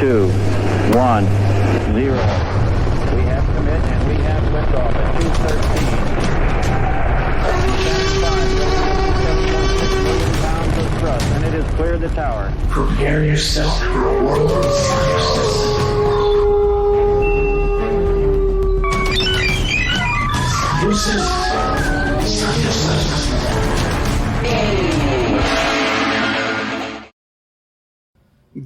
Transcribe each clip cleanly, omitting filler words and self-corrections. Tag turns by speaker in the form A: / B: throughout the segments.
A: 2, 1, 0. We have commit and we have liftoff at 2:13. 7 million pounds of thrust, and it has cleared the tower.
B: Prepare yourself for a world of consciousness. This is consciousness.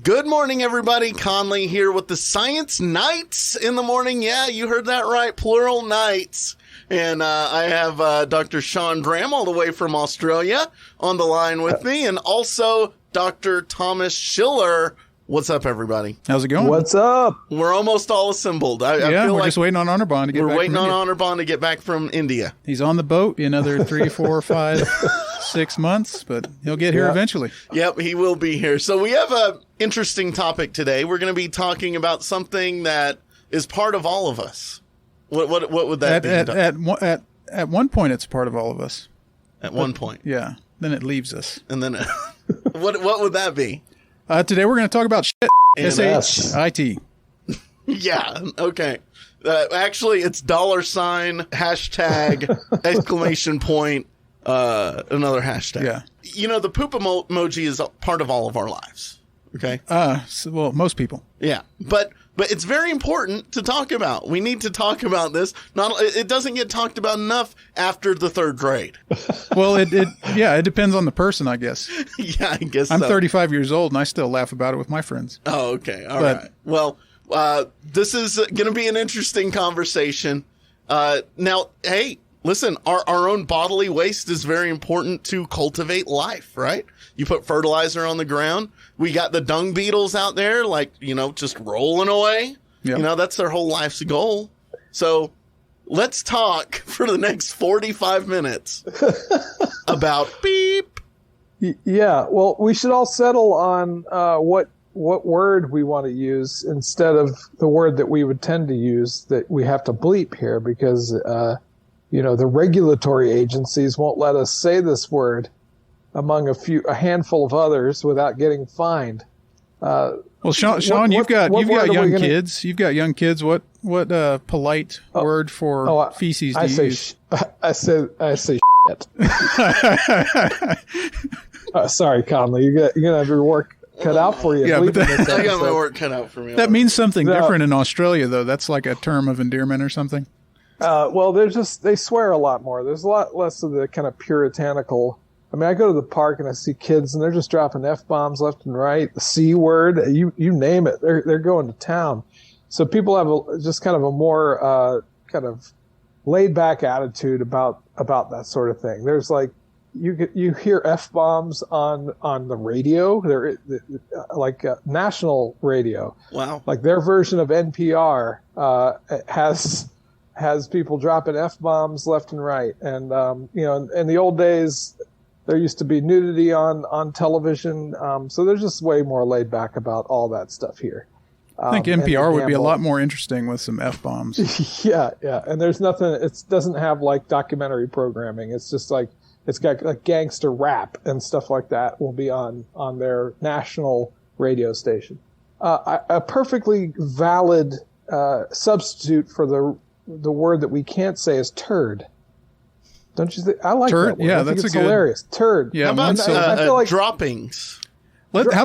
C: Good morning, everybody. Conley here with the Science Nights in the morning. Yeah, you heard that right. Plural nights. And I have Dr. Sean Graham all the way from Australia on the line with me, and also Dr. Thomas Schiller. What's up, everybody?
D: How's it going?
E: What's up?
C: We're almost all assembled. I feel
D: we're
C: like
D: just waiting on Honorbond to get back
C: we're waiting
D: from
C: on
D: India.
C: Honorbond to get back from India.
D: He's on the boat in another 3, 4, 5, 6 months, but he'll get here eventually.
C: Yep, he will be here. So we have a interesting topic today. We're going to be talking about something that is part of all of us. What would that be?
D: At one point, it's part of all of us.
C: At one point.
D: Yeah. Then it leaves us.
C: And then what would that be?
D: Today we're going to talk about shit. S-H-I-T.
C: Yeah. Okay. Actually, it's $, hashtag, exclamation point, another hashtag.
D: Yeah.
C: You know, the poop emoji is a part of all of our lives. Okay.
D: Well, most people.
C: Yeah. But it's very important to talk about. We need to talk about this. It doesn't get talked about enough after the 3rd grade.
D: Well, it depends on the person, I guess.
C: Yeah, I guess
D: I'm
C: so.
D: 35 years old, and I still laugh about it with my friends.
C: Oh, okay. All right. Well, this is going to be an interesting conversation. Now, hey, listen, our own bodily waste is very important to cultivate life, right? You put fertilizer on the ground. We got the dung beetles out there, like, just rolling away. Yep. That's their whole life's goal. So let's talk for the next 45 minutes about beep.
E: Yeah, well, we should all settle on what word we want to use instead of the word that we would tend to use that we have to bleep here because, the regulatory agencies won't let us say this word among a handful of others without getting fined.
D: Well, Sean, you've got young kids. You've got young kids. What polite word for feces do you use?
E: I say shit. Sorry, Conley. You're gonna have your work cut out for you.
D: Yeah, but
C: I got my work cut out for me.
D: That means something different in Australia, though. That's like a term of endearment or something.
E: Well, they swear a lot more. There's a lot less of the kind of puritanical. I mean, I go to the park and I see kids and they're just dropping F-bombs left and right. The C word, you name it, they're going to town. So people have just kind of a more kind of laid back attitude about that sort of thing. There's like you hear F-bombs on the radio. They're like national radio.
C: Wow. Like
E: their version of NPR has people dropping F-bombs left and right. And in the old days, there used to be nudity on television, so they're just way more laid back about all that stuff here.
D: I think NPR would be a lot more interesting with some F-bombs.
E: Yeah, and there's nothing. It doesn't have like documentary programming. It's just like it's got like gangster rap and stuff like that will be on their national radio station. A perfectly valid substitute for the word that we can't say is turd. Don't you think? I like
D: turd?
E: That word.
D: Yeah,
E: I think
D: that's
E: it's hilarious. Turd.
D: Yeah,
C: how about
E: I feel like
C: droppings?
D: How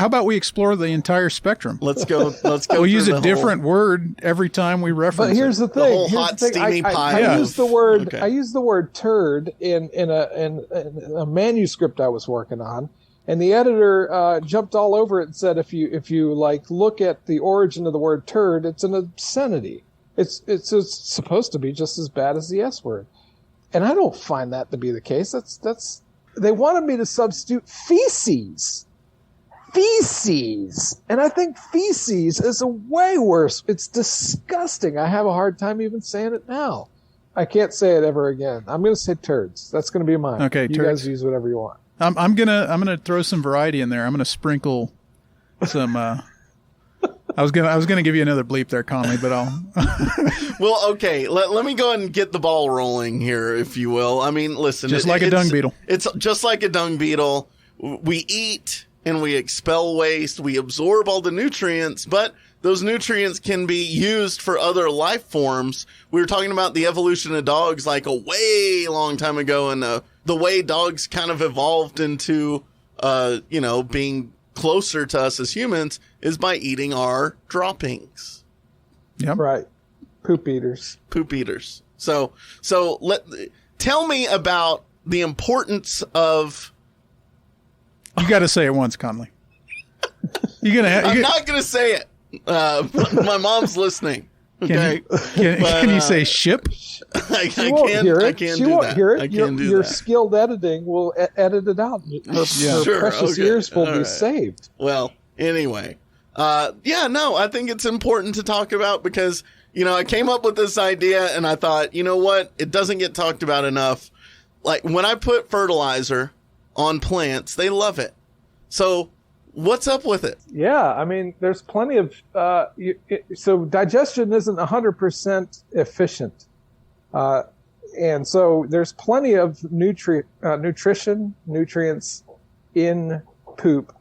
D: about we explore the entire spectrum?
C: Let's go.
D: We'll use a different word every time we reference.
E: But here's the thing.
C: The whole hot, steamy pie.
E: I use the word.
C: Okay.
E: I use the word turd in a manuscript I was working on, and the editor jumped all over it and said, if you like look at the origin of the word turd, it's an obscenity. It's supposed to be just as bad as the S word. And I don't find that to be the case. That's they wanted me to substitute feces. Feces. And I think feces is a way worse. It's disgusting. I have a hard time even saying it now. I can't say it ever again. I'm going to say turds. That's going to be mine.
D: Okay,
E: you
D: turds.
E: guys use whatever you want.
D: I'm gonna throw some variety in there. I'm gonna sprinkle some I was gonna give you another bleep there, Conley, but I'll.
C: Well, okay. Let me go ahead and get the ball rolling here, if you will. I mean, listen,
D: just like a dung beetle.
C: It's just like a dung beetle. We eat and we expel waste. We absorb all the nutrients, but those nutrients can be used for other life forms. We were talking about the evolution of dogs like a way long time ago, and the way dogs kind of evolved into, being closer to us as humans is by eating our droppings.
D: Yep.
E: Right. Poop eaters.
C: So tell me about the importance of.
D: You got to say it once, Conley.
C: I'm not going to say it. My mom's listening. Okay.
D: Can you say ship?
C: I can't
E: She won't hear it. Your skilled editing will edit it out. Her precious ears will be saved.
C: Well, anyway. I think it's important to talk about because, I came up with this idea and I thought, you know what? It doesn't get talked about enough. Like when I put fertilizer on plants, they love it. So what's up with it?
E: Yeah, I mean, there's plenty of so digestion isn't 100% efficient, and so there's plenty of nutrients in poop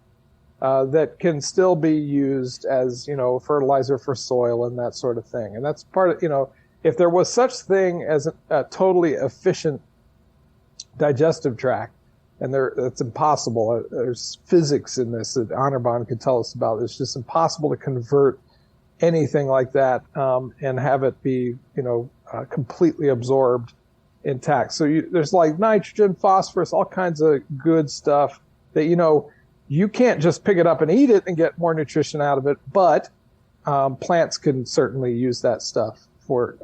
E: that can still be used as fertilizer for soil and that sort of thing. And that's part of if there was such thing as a totally efficient digestive tract. And it's impossible. There's physics in this that Anirban could tell us about. It's just impossible to convert anything like that and have it be, completely absorbed intact. So there's like nitrogen, phosphorus, all kinds of good stuff that, you can't just pick it up and eat it and get more nutrition out of it. But plants can certainly use that stuff for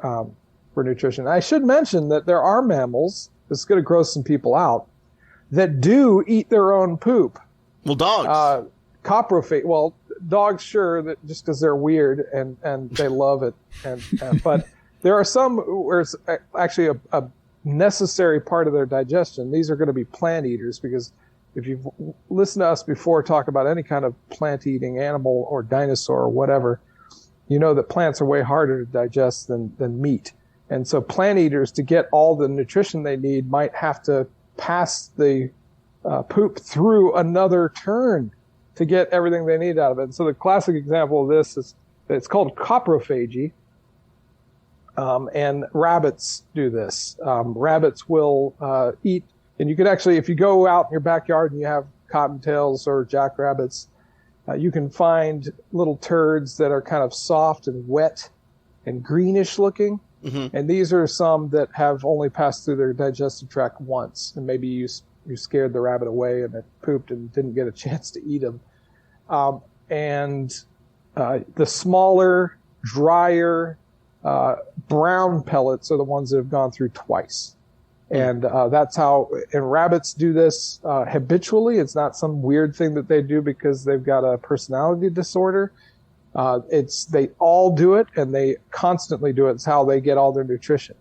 E: nutrition. I should mention that there are mammals. This is going to gross some people out. That do eat their own poop.
C: Well, dogs.
E: Coprophage. Well, dogs, sure, that just because they're weird and they love it. But there are some where it's actually a necessary part of their digestion. These are going to be plant eaters because if you've listened to us before talk about any kind of plant-eating animal or dinosaur or whatever, you know that plants are way harder to digest than meat. And so plant eaters, to get all the nutrition they need, might have to pass the poop through another turn to get everything they need out of it. And so the classic example of this is it's called coprophagy, and rabbits do this. Rabbits will eat, and you could actually, if you go out in your backyard and you have cottontails or jackrabbits, you can find little turds that are kind of soft and wet and greenish looking. Mm-hmm. And these are some that have only passed through their digestive tract once, and maybe you scared the rabbit away and it pooped and didn't get a chance to eat them. And the smaller, drier, brown pellets are the ones that have gone through twice. And that's how, and rabbits do this habitually. It's not some weird thing that they do because they've got a personality disorder. They all do it, and they constantly do it. It's how they get all their nutrition.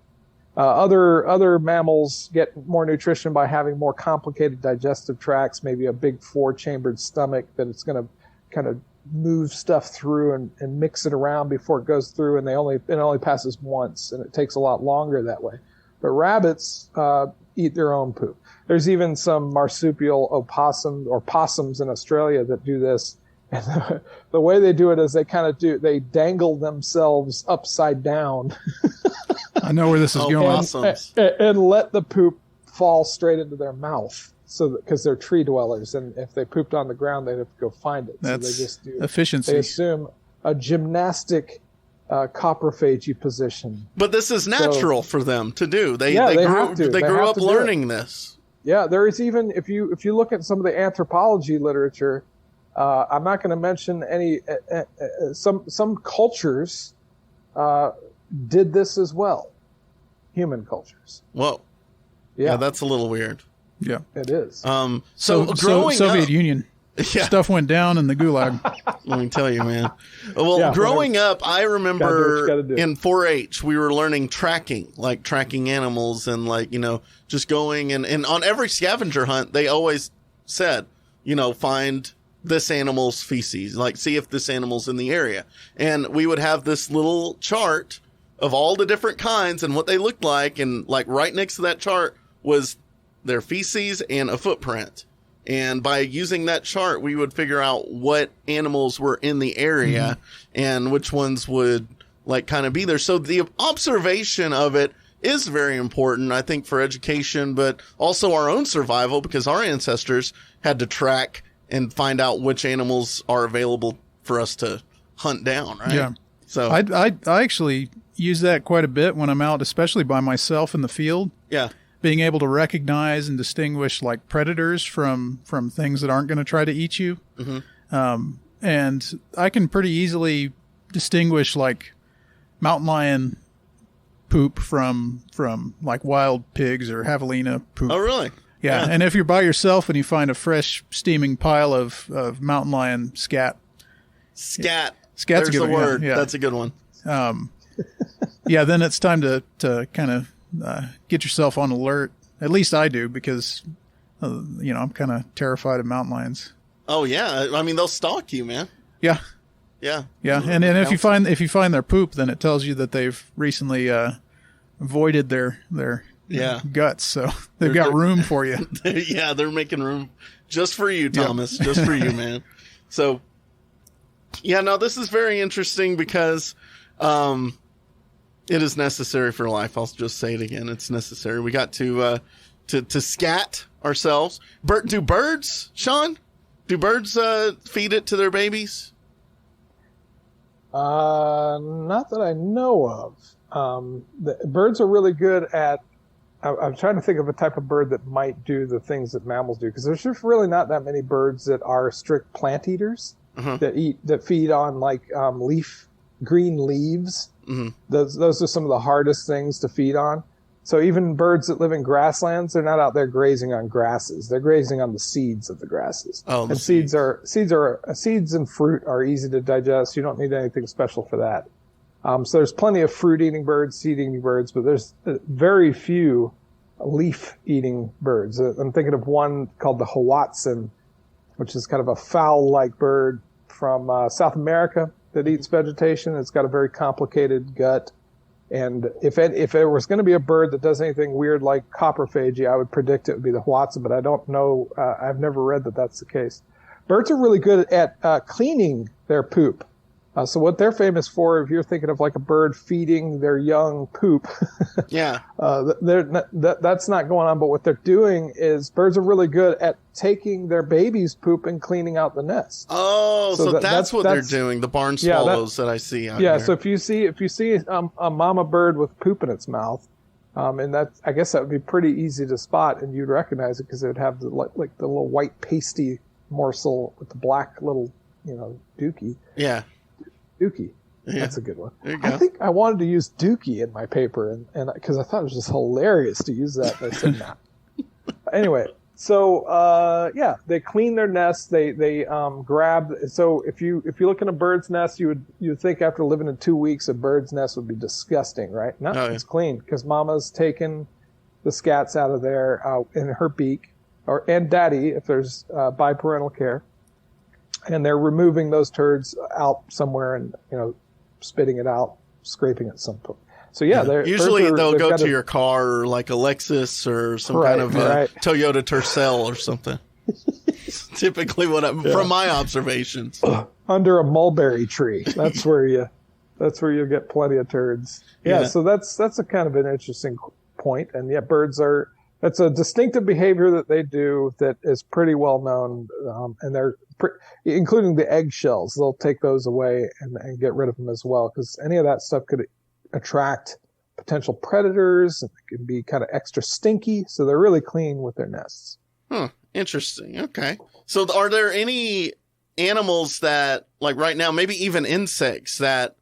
E: Other mammals get more nutrition by having more complicated digestive tracts, maybe a big 4-chambered stomach that it's going to kind of move stuff through and mix it around before it goes through, and it only passes once, and it takes a lot longer that way. But rabbits eat their own poop. There's even some marsupial opossums or possums in Australia that do this. And the way they do it is they dangle themselves upside down.
D: I know where this is going.
E: And let the poop fall straight into their mouth. Because they're tree dwellers, and if they pooped on the ground, they'd have to go find it.
D: That's
E: so they just do
D: efficiency.
E: They assume a gymnastic coprophagy position.
C: But this is natural for them to do. They grew up learning this.
E: Yeah, there is even if you look at some of the anthropology literature. I'm not going to mention any. Some cultures did this as well. Human cultures.
C: Whoa. Yeah, that's a little weird.
E: Yeah, it is.
C: So growing
D: Soviet
C: up,
D: Union stuff went down in the gulag.
C: Let me tell you, man. Well, growing up, I remember in 4-H we were learning tracking, like tracking animals, and just going and on every scavenger hunt they always said, find this animal's feces, see if this animal's in the area. And we would have this little chart of all the different kinds and what they looked like. And right next to that chart was their feces and a footprint. And by using that chart, we would figure out what animals were in the area and which ones would like kind of be there. So the observation of it is very important, I think, for education, but also our own survival, because our ancestors had to track and find out which animals are available for us to hunt down, right?
D: Yeah.
C: So
D: I actually use that quite a bit when I'm out, especially by myself in the field.
C: yeah.
D: Being able to recognize and distinguish like predators from things that aren't going to try to eat you. And I can pretty easily distinguish like mountain lion poop from like wild pigs or javelina poop.
C: Oh, really?
D: Yeah. And if you're by yourself and you find a fresh steaming pile of mountain lion scat.
C: Scat.
D: Scat's
C: There's
D: a good
C: the
D: one.
C: word.
D: Yeah.
C: That's a good one.
D: Yeah, then it's time to kind of get yourself on alert. At least I do, because I'm kind of terrified of mountain lions.
C: Oh yeah, I mean they'll stalk you, man.
D: Yeah,
C: Yeah,
D: and if you find their poop, then it tells you that they've recently voided their guts, so they've got room for you.
C: Yeah, they're making room just for you, Thomas. Just for you, man. So yeah, no, this is very interesting because it is necessary for life. I'll just say it again. It's necessary. We got to scat ourselves. Do birds, Sean? Do birds feed it to their babies?
E: Not that I know of. The birds are really good at. I'm trying to think of a type of bird that might do the things that mammals do, because there's just really not that many birds that are strict plant eaters that feed on like green leaves. Those are some of the hardest things to feed on. So even birds that live in grasslands, they're not out there grazing on grasses. They're grazing on the seeds of the grasses.
C: Oh,
E: and seeds and fruit are easy to digest. You don't need anything special for that. So there's plenty of fruit-eating birds, seed-eating birds, but there's very few leaf-eating birds. I'm thinking of one called the Hoatzin, which is kind of a fowl-like bird from South America that eats vegetation. It's got a very complicated gut. And if there was going to be a bird that does anything weird like coprophagy, I would predict it would be the Hoatzin, but I don't know. I've never read that that's the case. Birds are really good at cleaning their poop. So what they're famous for, if you're thinking of like a bird feeding their young poop,
C: Yeah.
E: That's not going on. But what they're doing is birds are really good at taking their baby's poop and cleaning out the nest.
C: Oh, so that's what they're doing. The barn swallows that I see out here.
E: So if you see a mama bird with poop in its mouth, and I guess that would be pretty easy to spot, and you'd recognize it because it would have the little white pasty morsel with the black little dookie.
C: Yeah.
E: Dookie.
C: Yeah.
E: That's a good one.
C: There you go.
E: I think I wanted to use dookie in my paper, and because I thought it was just hilarious to use that, but I said no. Anyway, so they clean their nests. They grab. So if you look in a bird's nest, you'd think after living in 2 weeks, a bird's nest would be disgusting, right? No, it's clean because Mama's taken the scats out of there in her beak, and Daddy if there's biparental care. And they're removing those turds out somewhere and, spitting it out, scraping it some point. So they're
C: usually they'll go to your car or like a Lexus or some kind of Toyota Tercel or something. Typically from my observations.
E: Under a mulberry tree. That's where you'll get plenty of turds. Yeah. So that's a kind of an interesting point. And that's a distinctive behavior that they do that is pretty well known. And they're including the eggshells. They'll take those away and get rid of them as well, because any of that stuff could attract potential predators. And it can be kind of extra stinky. So they're really clean with their nests.
C: Interesting. Okay. So are there any animals that, like right now, maybe even insects that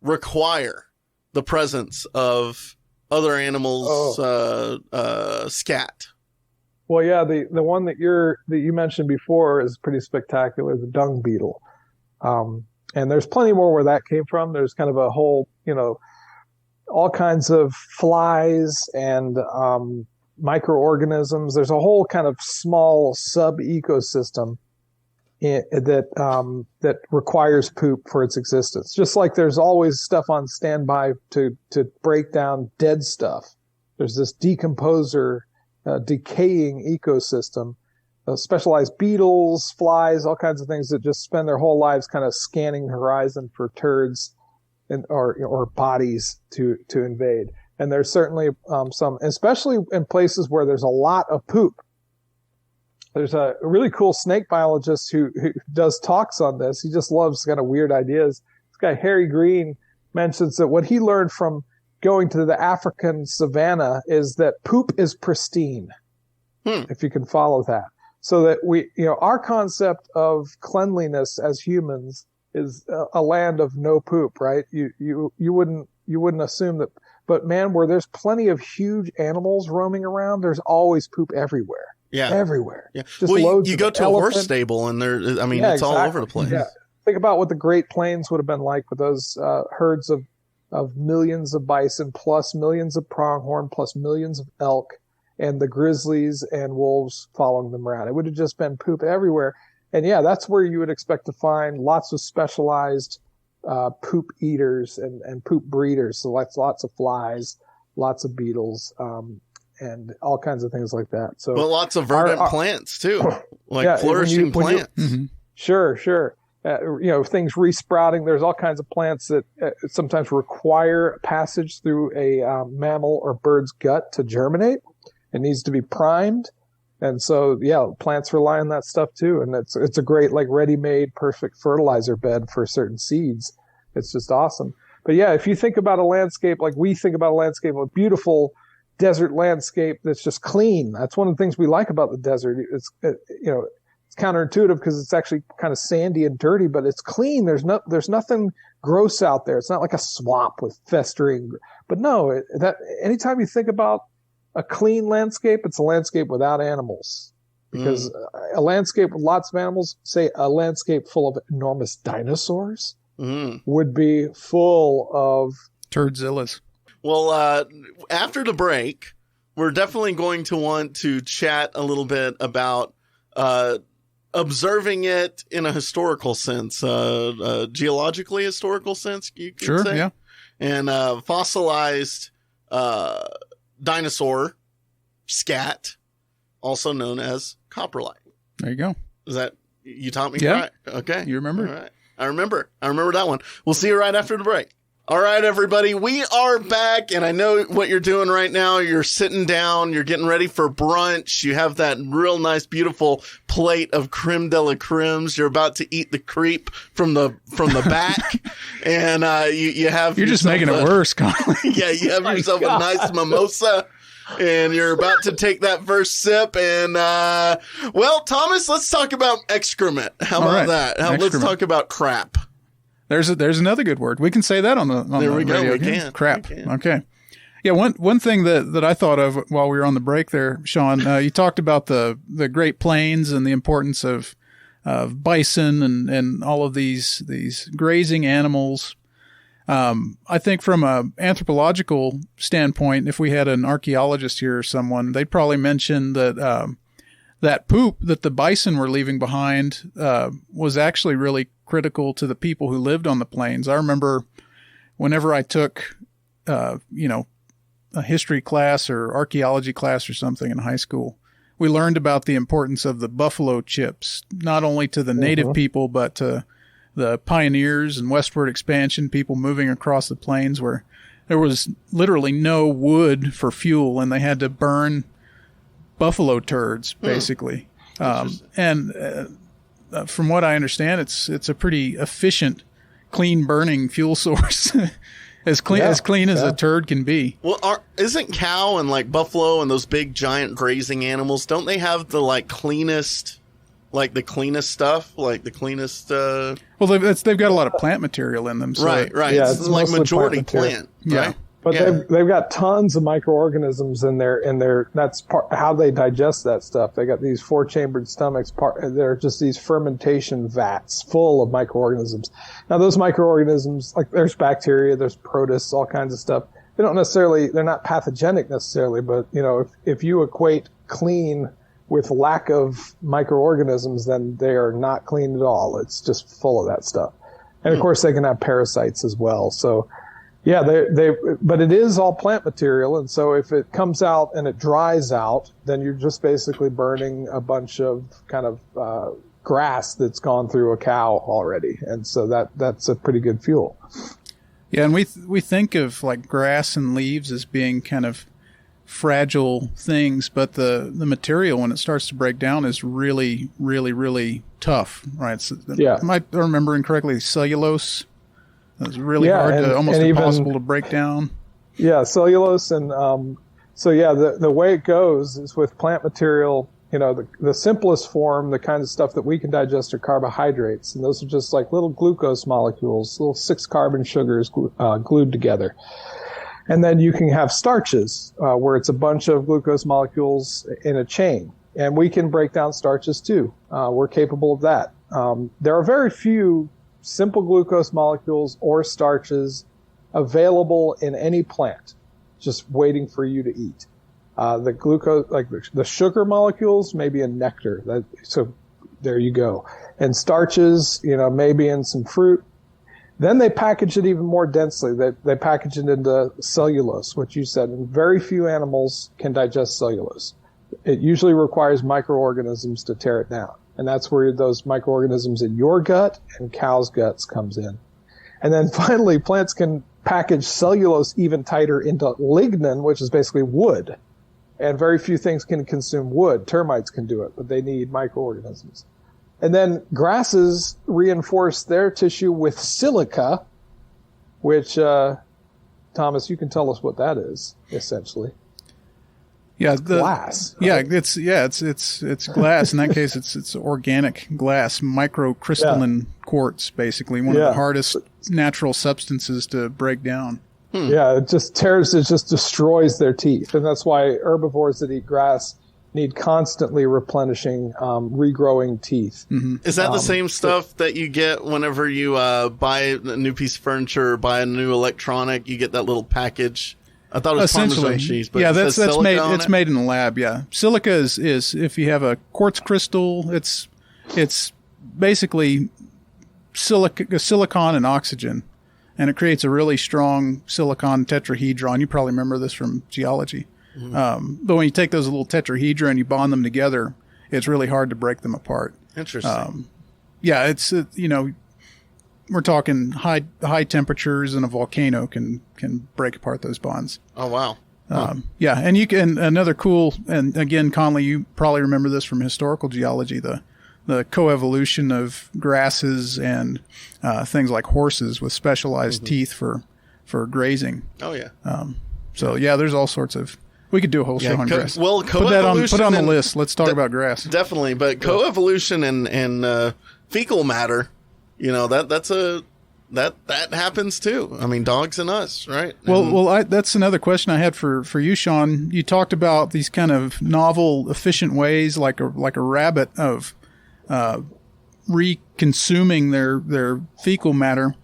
C: require the presence of other animals' scat?
E: Well, yeah, the one that you mentioned before is pretty spectacular, the dung beetle. And there's plenty more where that came from. There's kind of a whole, all kinds of flies and microorganisms. There's a whole kind of small sub-ecosystem that requires poop for its existence. Just like there's always stuff on standby to break down dead stuff. There's this decomposer, decaying ecosystem specialized beetles, flies, all kinds of things that just spend their whole lives kind of scanning the horizon for turds or bodies to invade. And there's certainly some, especially in places where there's a lot of poop. There's a really cool snake biologist who does talks on this. He just loves kind of weird ideas. This guy, Harry Green, mentions that what he learned from going to the African savanna is that poop is pristine, if you can follow that. So that our concept of cleanliness as humans is a land of no poop, right? You wouldn't assume that, but man, where there's plenty of huge animals roaming around, there's always poop everywhere.
C: Yeah.
E: Everywhere.
C: Yeah.
E: Just
C: well,
E: loads
C: you
E: of
C: go to
E: elephant.
C: a horse stable and it's
E: exactly.
C: all over the place.
E: Yeah. Think about what the Great Plains would have been like with those herds of millions of bison, plus millions of pronghorn, plus millions of elk, and the grizzlies and wolves following them around. It would have just been poop everywhere. And yeah, that's where you would expect to find lots of specialized poop eaters and poop breeders. So lots of flies, lots of beetles, and all kinds of things like that. So
C: lots of verdant plants too, like flourishing plants.
E: Mm-hmm. Sure. Things resprouting. There's all kinds of plants that sometimes require passage through a mammal or bird's gut to germinate. It needs to be primed. And so, plants rely on that stuff too. And it's a great, like, ready-made, perfect fertilizer bed for certain seeds. It's just awesome. But yeah, if you think about a landscape, like we think about a landscape, a beautiful desert landscape that's just clean. That's one of the things we like about the desert. It's counterintuitive because it's actually kind of sandy and dirty, but it's clean. There's nothing gross out there. It's not like a swamp with festering. But no, that anytime you think about a clean landscape, it's a landscape without animals. Because a landscape with lots of animals, say a landscape full of enormous dinosaurs, would be full of
D: turdzillas.
C: Well, after the break, we're definitely going to want to chat a little bit about observing it in a historical sense, geologically historical sense, you could say.
D: Yeah.
C: And fossilized dinosaur scat, also known as coprolite.
D: There you go.
C: Is that, you taught me?
D: Yeah.
C: Right? Okay.
D: You remember?
C: All right. I remember that one. We'll see you right after the break. All right, everybody, we are back, and I know what you're doing right now. You're sitting down, you're getting ready for brunch. You have that real nice, beautiful plate of creme de la cremes. You're about to eat the crepe from the back, and you have.
D: You're just making it worse, Colin.
C: Yeah, you have yourself a nice mimosa, and you're about to take that first sip. And well, Thomas, let's talk about excrement. How about that? Let's talk about crap.
D: There's another good word. We can say that on the
C: there we
D: radio.
C: Go. We can.
D: Crap.
C: We can.
D: Okay. Yeah. One thing that I thought of while we were on the break there, Sean, you talked about the Great Plains and the importance of bison and all of these grazing animals. I think from an anthropological standpoint, if we had an archaeologist here or someone, they'd probably mention that that poop that the bison were leaving behind was actually really critical to the people who lived on the plains. I remember whenever I took, a history class or archaeology class or something in high school, we learned about the importance of the buffalo chips, not only to the native people, but to the pioneers and westward expansion, people moving across the plains where there was literally no wood for fuel and they had to burn buffalo turds, basically. From what I understand, it's a pretty efficient, clean burning fuel source, as clean as a turd can be.
C: Well, isn't cow and like buffalo and those big giant grazing animals? Don't they have the cleanest stuff, like the cleanest? Well,
D: they've got a lot of plant material in them. So
C: right.
E: Yeah,
C: it's like majority plant.
D: Yeah.
C: Right?
E: But they've got tons of microorganisms in their that's how they digest that stuff. They got these 4-chambered stomachs. They're just these fermentation vats full of microorganisms. Now those microorganisms, like there's bacteria, there's protists, all kinds of stuff. They're not pathogenic necessarily, but if you equate clean with lack of microorganisms, then they are not clean at all. It's just full of that stuff. And of course they can have parasites as well. So Yeah, but it is all plant material, and so if it comes out and it dries out, then you're just basically burning a bunch of kind of grass that's gone through a cow already, and so that's a pretty good fuel.
D: Yeah, and we think of like grass and leaves as being kind of fragile things, but the material when it starts to break down is really, really, really tough, right? So,
E: yeah.
D: Am I remembering correctly? Cellulose. It's really hard to, almost impossible to break down.
E: Yeah, cellulose. And the way it goes is with plant material, the simplest form, the kind of stuff that we can digest are carbohydrates. And those are just like little glucose molecules, little 6-carbon sugars glued together. And then you can have starches where it's a bunch of glucose molecules in a chain. And we can break down starches too. We're capable of that. There are very few simple glucose molecules or starches available in any plant, just waiting for you to eat. The glucose, like the sugar molecules, maybe in nectar. So there you go. And starches, maybe in some fruit. Then they package it even more densely. They package it into cellulose, which you said, and very few animals can digest cellulose. It usually requires microorganisms to tear it down. And that's where those microorganisms in your gut and cow's guts comes in. And then finally, plants can package cellulose even tighter into lignin, which is basically wood. And very few things can consume wood. Termites can do it, but they need microorganisms. And then grasses reinforce their tissue with silica, which, Thomas, you can tell us what that is, essentially.
D: Yeah,
E: glass.
D: Right? It's glass. In that case, it's organic glass, microcrystalline quartz, basically one of the hardest natural substances to break down.
E: Yeah, it just destroys their teeth, and that's why herbivores that eat grass need constantly replenishing, regrowing teeth.
C: Mm-hmm. Is that the same stuff that you get whenever you buy a new piece of furniture or buy a new electronic? You get that little package. I thought it was Parmesan cheese, but
D: that's made. It's made in the lab. Yeah, silica is if you have a quartz crystal, it's basically silicon and oxygen, and it creates a really strong silicon tetrahedron. You probably remember this from geology. Mm-hmm. But when you take those little tetrahedra and you bond them together, it's really hard to break them apart.
C: Interesting.
D: It's we're talking high temperatures, and a volcano can break apart those bonds.
C: Oh wow!
D: Yeah, and you can another cool, and again, Conley, you probably remember this from historical geology, the coevolution of grasses and things like horses with specialized teeth for grazing.
C: Oh yeah.
D: There's all sorts of. We could do a whole show on grass.
C: Well,
D: put it on the list. Let's talk about grass.
C: Definitely, but coevolution and fecal matter, that happens too. I mean, dogs and us, right?
D: That's another question I had for you, Sean. You talked about these kind of novel, efficient ways, like a rabbit, of reconsuming their fecal matter.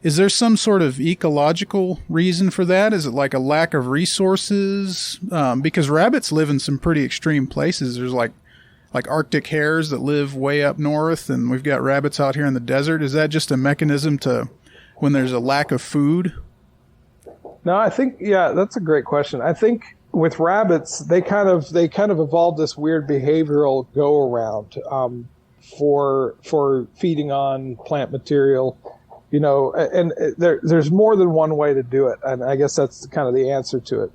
D: Is there some sort of ecological reason for that? Is it like a lack of resources? Because rabbits live in some pretty extreme places. There's like Arctic hares that live way up north, and we've got rabbits out here in the desert. Is that just a mechanism to when there's a lack of food?
E: No, I think that's a great question. I think with rabbits, they kind of evolved this weird behavioral go around for feeding on plant material. And there's more than one way to do it, and I guess that's kind of the answer to it.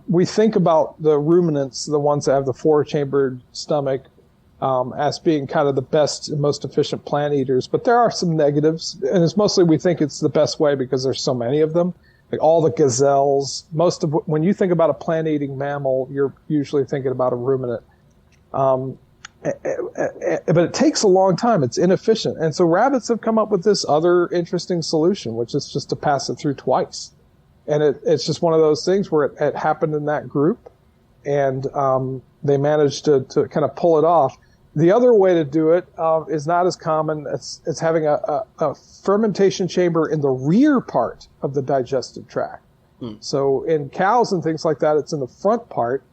E: We think about the ruminants, the ones that have the 4-chambered stomach, as being kind of the best and most efficient plant eaters, but there are some negatives, and it's mostly we think it's the best way because there's so many of them. Like all the gazelles, when you think about a plant-eating mammal, you're usually thinking about a ruminant. But it takes a long time. It's inefficient. And so rabbits have come up with this other interesting solution, which is just to pass it through twice. And it's just one of those things where it happened in that group, and they managed to kind of pull it off. The other way to do it is not as common. It's having a fermentation chamber in the rear part of the digestive tract. So in cows and things like that, it's in the front part.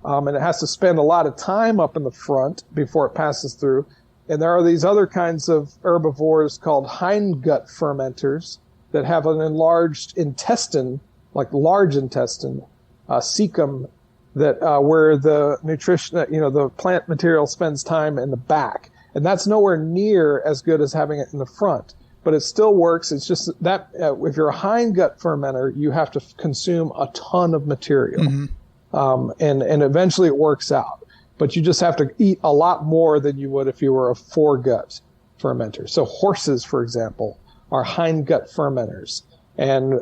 E: And it has to spend a lot of time up in the front before it passes through. And there are these other kinds of herbivores called hindgut fermenters that have an enlarged intestine, like large intestine, cecum, that where the nutrition, the plant material spends time in the back. And that's nowhere near as good as having it in the front. But it still works. It's just that if you're a hindgut fermenter, you have to consume a ton of material. And eventually it works out. But you just have to eat a lot more than you would if you were a foregut fermenter. So horses, for example, are hindgut fermenters, and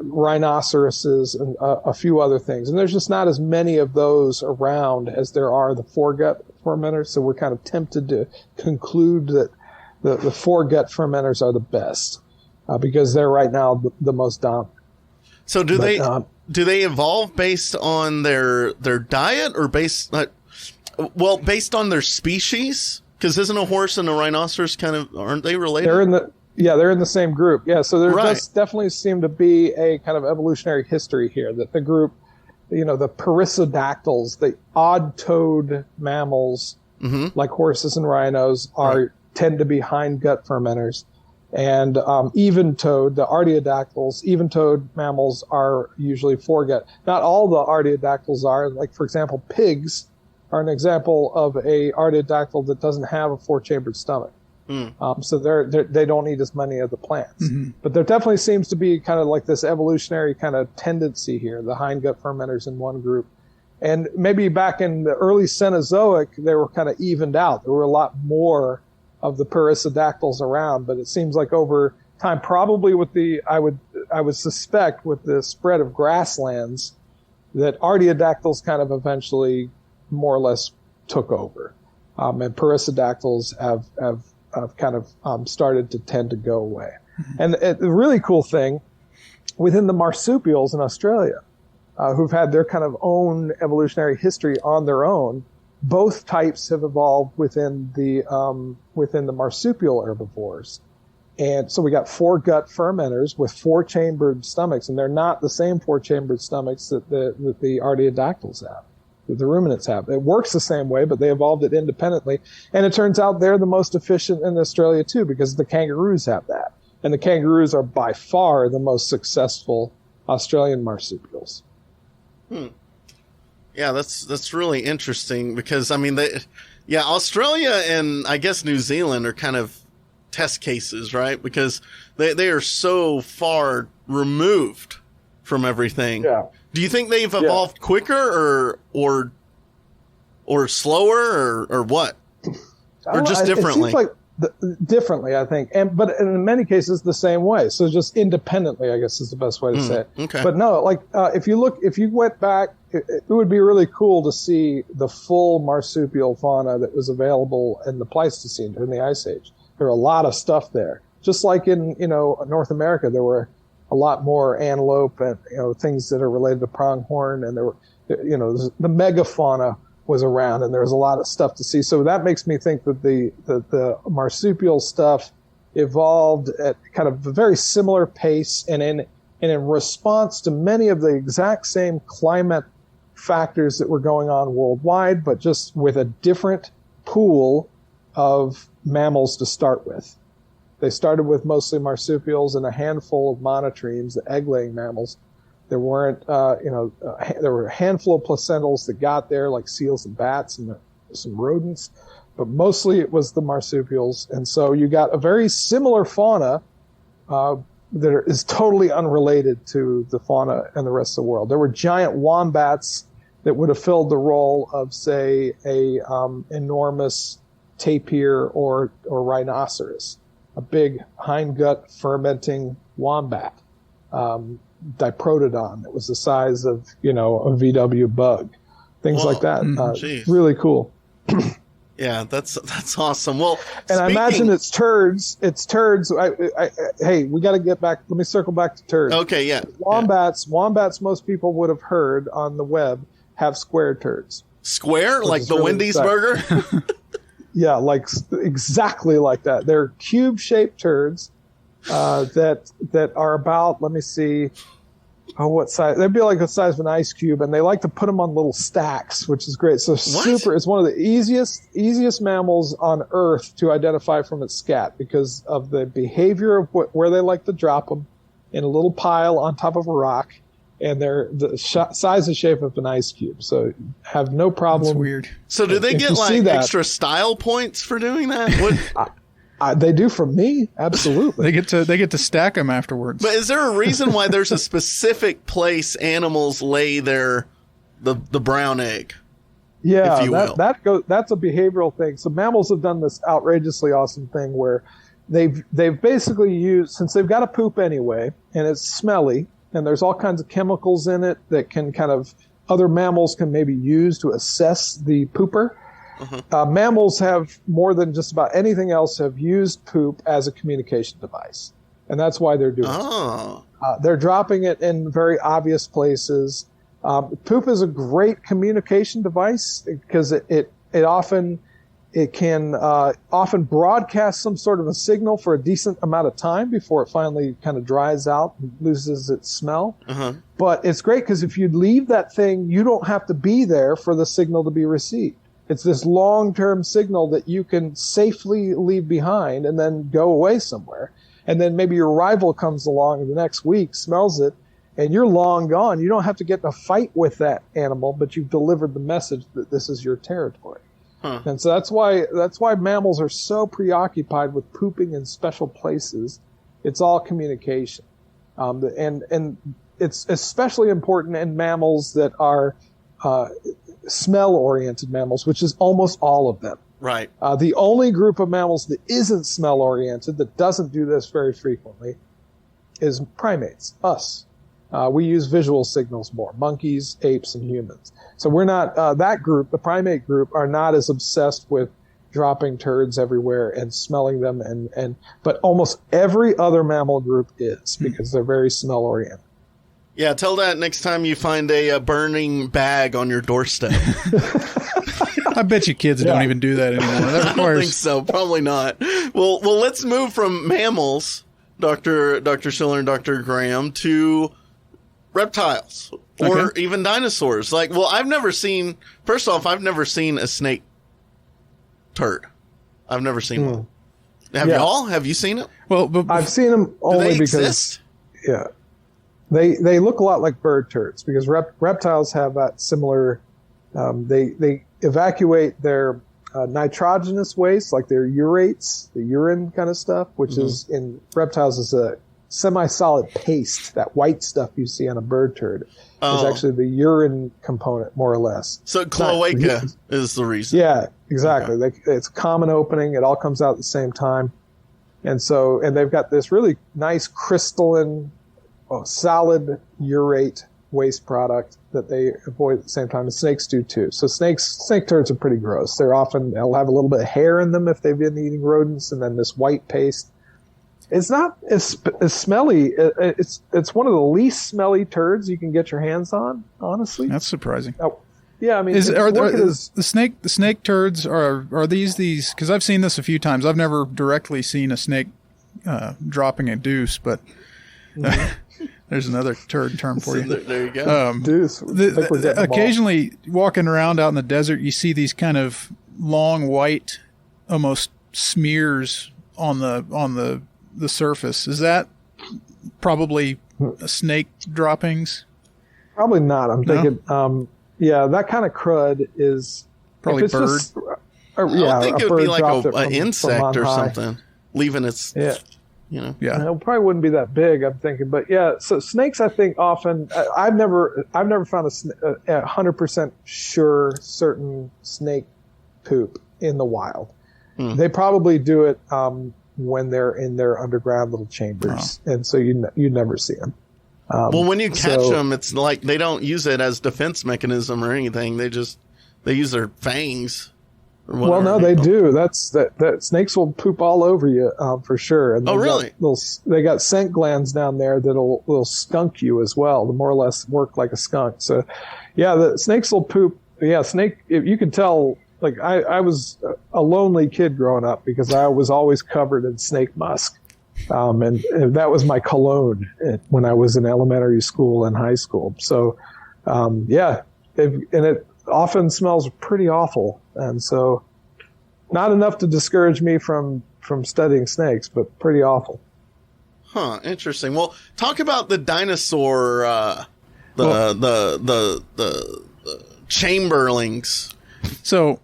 E: rhinoceroses and a few other things. And there's just not as many of those around as there are the foregut fermenters. So we're kind of tempted to conclude that the foregut fermenters are the best because they're right now the most dominant.
C: So do they evolve based on their diet or based on their species? Because isn't a horse and a rhinoceros aren't they related?
E: They're in the same group. Yeah, so there does definitely seem to be a kind of evolutionary history here that the group, the perissodactyls, the odd-toed mammals like horses and rhinos tend to be hindgut fermenters. And even-toed, the artiodactyls, even-toed mammals are usually foregut. Not all the artiodactyls are. Like, for example, pigs are an example of a artiodactyl that doesn't have a four-chambered stomach. So they don't eat as many of the plants. But there definitely seems to be kind of like this evolutionary kind of tendency here, the hindgut fermenters in one group. And maybe back in the early Cenozoic, they were kind of evened out. There were a lot more of the perissodactyls around, but it seems like over time, probably with I would suspect with the spread of grasslands, that artiodactyls kind of eventually more or less took over, and perissodactyls have kind of started to tend to go away. And the really cool thing within the marsupials in Australia, who've had their kind of own evolutionary history on their own, both types have evolved within the marsupial herbivores. And so we got foregut fermenters with four-chambered stomachs, and they're not the same four-chambered stomachs that the artiodactyls have, that the ruminants have. It works the same way, but they evolved it independently. And it turns out they're the most efficient in Australia too, because the kangaroos have that. And the kangaroos are by far the most successful Australian marsupials.
C: Yeah, that's really interesting because, I mean, Australia and I guess New Zealand are kind of test cases, right? Because they are so far removed from everything. Yeah. Do you think they've evolved quicker or slower or what? Or just differently?
E: It seems like differently, I think. But in many cases the same way. So just independently, I guess is the best way to say it.
C: Okay.
E: But no, like if you went back, it would be really cool to see the full marsupial fauna that was available in the Pleistocene, in the Ice Age. There were a lot of stuff there. Just like in, North America, there were a lot more antelope and, things that are related to pronghorn, and there were, the megafauna was around, and there was a lot of stuff to see. So that makes me think that the marsupial stuff evolved at kind of a very similar pace and in response to many of the exact same climate factors that were going on worldwide, but just with a different pool of mammals to start with. They started with mostly marsupials and a handful of monotremes, the egg-laying mammals. There weren't, there were a handful of placentals that got there, like seals and bats and some rodents, but mostly it was the marsupials. And so you got a very similar fauna that is totally unrelated to the fauna in the rest of the world. There were giant wombats that would have filled the role of, say, a enormous tapir or rhinoceros, a big hindgut fermenting wombat. Diprotodon that was the size of, a VW bug, things like that. Really cool.
C: Yeah, that's awesome. Well,
E: I imagine it's turds. Hey, we got to get back. Let me circle back to turds.
C: Okay, yeah.
E: Wombats, most people would have heard on the web have square turds.
C: Square, like the really Wendy's burger.
E: Yeah, like exactly like that. They're cube-shaped turds. That are about, let me see, what size? They'd be like the size of an ice cube, and they like to put them on little stacks, which is great. So it's one of the easiest mammals on Earth to identify from its scat because of the behavior of where they like to drop them in a little pile on top of a rock, and they're the size and shape of an ice cube. So have no problem.
D: That's weird.
C: So do they
E: If
C: get
E: you see
C: like
E: that-
C: extra style points for doing that? What,
E: They do from me, absolutely.
D: They get to stack them afterwards.
C: but is there a reason why there's a specific place animals lay the brown egg?
E: Yeah,
C: if you will.
E: That's a behavioral thing. So mammals have done this outrageously awesome thing where they've basically used, since they've got to poop anyway, and it's smelly, and there's all kinds of chemicals in it that can kind of other mammals can maybe use to assess the pooper. Mammals have, more than just about anything else, have used poop as a communication device, and that's why they're doing it. They're dropping it in very obvious places. Poop is a great communication device because it can often broadcast some sort of a signal for a decent amount of time before it finally kind of dries out and loses its smell. But it's great because if you leave that thing, you don't have to be there for the signal to be received. It's this long-term signal that you can safely leave behind and then go away somewhere. And then maybe your rival comes along the next week, smells it, and you're long gone. You don't have to get in a fight with that animal, but you've delivered the message that this is your territory. And so that's why mammals are so preoccupied with pooping in special places. It's all communication. And it's especially important in mammals that are smell-oriented mammals, which is almost all of them.
C: Right.
E: The only group of mammals that isn't smell-oriented, that doesn't do this very frequently, is primates, us. We use visual signals more, monkeys, apes, and humans. So we're not, that group, the primate group, are not as obsessed with dropping turds everywhere and smelling them, but almost every other mammal group is, because they're very smell-oriented.
C: Yeah, tell that next time you find a burning bag on your doorstep.
D: I bet you kids don't even do that anymore. That
C: I don't think so. Probably not. Well, let's move from mammals, Dr. Schiller and Dr. Graham, to reptiles or even dinosaurs. I've never seen a snake turd. I've never seen one. Have y'all? Have you seen it?
D: Well, but
E: I've seen them only because
C: exist?
E: They look a lot like bird turds because reptiles have that similar. They evacuate their nitrogenous waste, like their urates, the urine kind of stuff, which is in reptiles is a semi-solid paste. That white stuff you see on a bird turd is actually the urine component, more or less.
C: So cloaca is the reason.
E: Yeah, exactly. It's a common opening. It all comes out at the same time. And they've got this really nice crystalline, solid urate waste product that they avoid at the same time. And snakes do too. So snake turds are pretty gross. They'll have a little bit of hair in them if they've been eating rodents, and then this white paste. It's not as smelly. It's one of the least smelly turds you can get your hands on, honestly.
D: That's surprising.
E: Oh, yeah, I mean,
D: the snake turds are these because I've seen this a few times. I've never directly seen a snake dropping a deuce, but there's another turd term for you.
C: There you go.
E: Deuce.
D: Occasionally, walking around out in the desert, you see these kind of long white, almost smears on the surface. Is that probably snake droppings?
E: Probably not. I'm thinking, that kind of crud is
D: probably bird.
C: I think it would be like an insect or something, leaving its.
E: Yeah.
C: It
E: probably wouldn't be that big, I'm thinking, but so snakes, I think often, I've never found a 100% certain snake poop in the wild. They probably do it when they're in their underground little chambers, and so you never see them.
C: When you catch them, it's like they don't use it as defense mechanism or anything. They use their fangs.
E: Well, no, they do. That snakes will poop all over you for sure. And
C: really?
E: They got scent glands down there that'll skunk you as well. To more or less work like a skunk. So, the snakes will poop. Yeah, snake. You can tell. Like I was a lonely kid growing up because I was always covered in snake musk, and that was my cologne when I was in elementary school and high school. So, and it often smells pretty awful, and so not enough to discourage me from studying snakes, but pretty awful.
C: Huh. Interesting. Well, talk about the dinosaur, the chamberlings.
D: So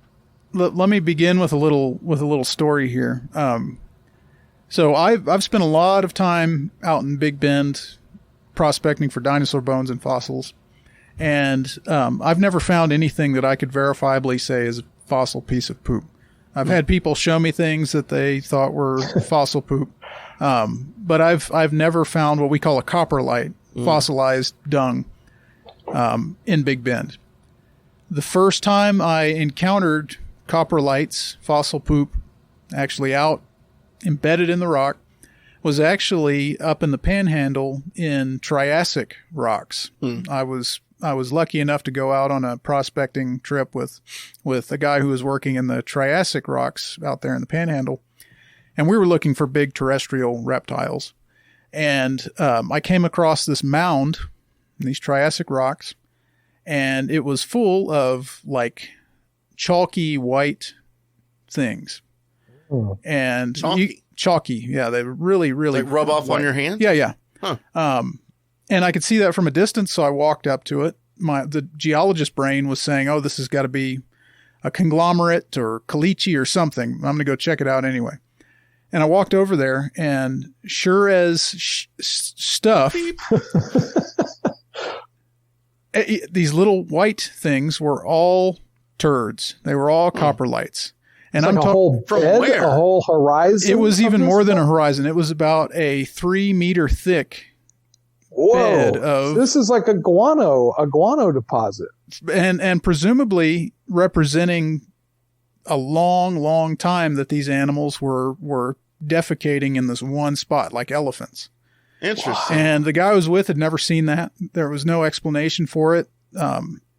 D: let me begin with a little story here. So I've spent a lot of time out in Big Bend prospecting for dinosaur bones and fossils, and I've never found anything that I could verifiably say is a fossil piece of poop. I've had people show me things that they thought were fossil poop, but I've never found what we call a coprolite, fossilized dung, in Big Bend. The first time I encountered coprolites, fossil poop, actually out embedded in the rock, was actually up in the Panhandle in Triassic rocks. I was lucky enough to go out on a prospecting trip with a guy who was working in the Triassic rocks out there in the Panhandle, and we were looking for big terrestrial reptiles. And I came across this mound in these Triassic rocks, and it was full of like chalky white things. And chalky, yeah, they were really
C: Like rub off
D: white.
C: on your hand?
D: Yeah.
C: Huh.
D: And I could see that from a distance, so I walked up to it. The geologist brain was saying, "Oh, this has got to be a conglomerate or caliche or something. I'm going to go check it out anyway." And I walked over there, and sure as stuff, these little white things were all turds. They were all coprolites. And
E: It's
D: I'm
E: like a
D: talking
E: whole
C: from
E: bed,
C: where?
E: a whole horizon.
D: it was
E: of
D: even
E: this
D: more than a
E: stuff?
D: horizon. It was about a 3 meter thick bed of,
E: This is like a guano deposit.
D: and presumably representing a long time that these animals were defecating in this one spot, like elephants.
C: Interesting.
D: And the guy I was with had never seen that. There was no explanation for it.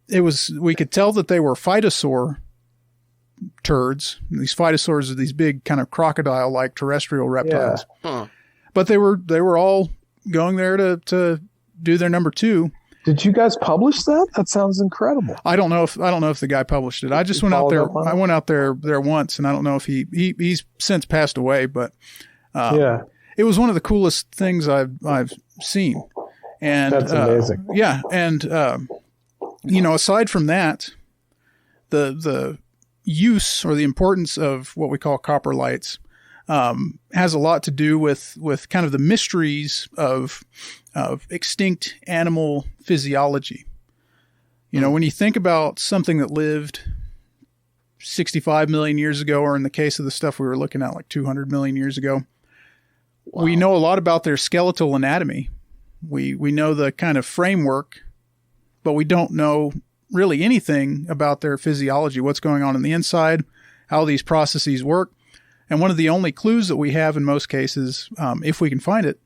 D: We could tell that they were phytosaur turds. These phytosaurs are these big kind of crocodile-like terrestrial reptiles.
C: Huh.
D: But they were all going there to do their number 2.
E: Did you guys publish that? That sounds incredible.
D: I don't know if the guy published it. I just went out
E: followed
D: there.
E: up on it?
D: I went out there once, and I don't know if he's since passed away, but
E: Yeah.
D: it was one of the coolest things I've seen. And
E: That's amazing.
D: Yeah, and aside from that, the use or the importance of what we call coprolites has a lot to do with kind of the mysteries of extinct animal physiology. When you think about something that lived 65 million years ago, or in the case of the stuff we were looking at, like 200 million years ago, we know a lot about their skeletal anatomy. We know the kind of framework, but we don't know really anything about their physiology, what's going on the inside, how these processes work. And one of the only clues that we have in most cases, if we can find it,